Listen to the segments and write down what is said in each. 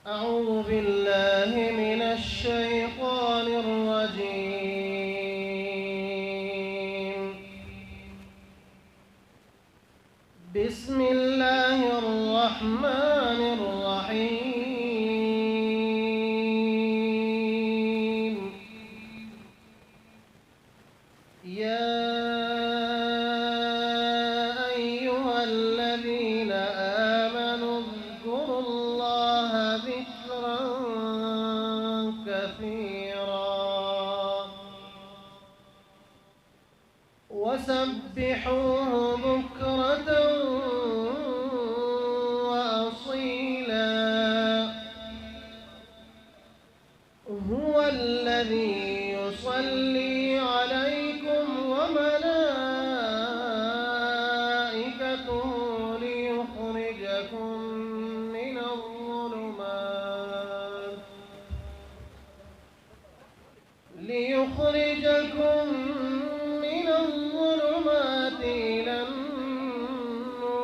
أعوذ بالله من الشيطان الرجيم. بسم الله الرحمن الرحيم. يا أيها الذين آمنوا اذكروا الله ذكرا كثيرا وسبحوه بكرة وأصيلا. هو الذي يصلي عليكم وملائكته ليخرجكم من الظلمات إلى النور،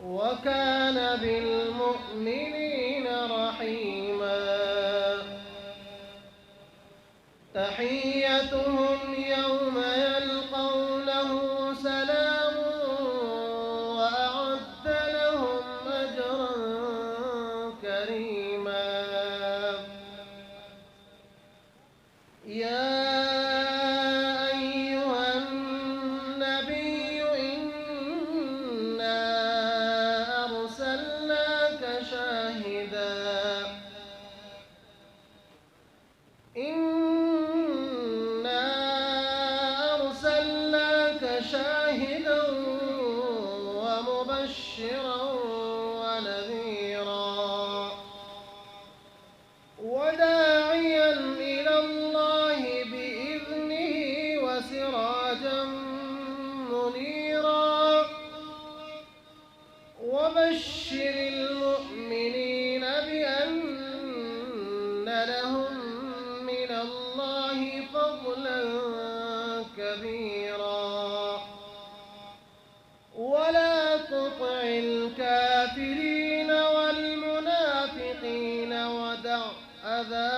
وكان بالمؤمنين رحيما. تحيتهم يوم يلقونه سلام وأعد لهم أجرا كريما. يا أيها النبي إنا أرسلناك شاهدا ومبشرا ونذيرا وداعيا إلى الله بإذنه وسراجا منيرا. وبشر المؤمنين بأن لهم من الله فضلا كبيرا. ولا تطع الكافرين والمنافقين ودع أذاهم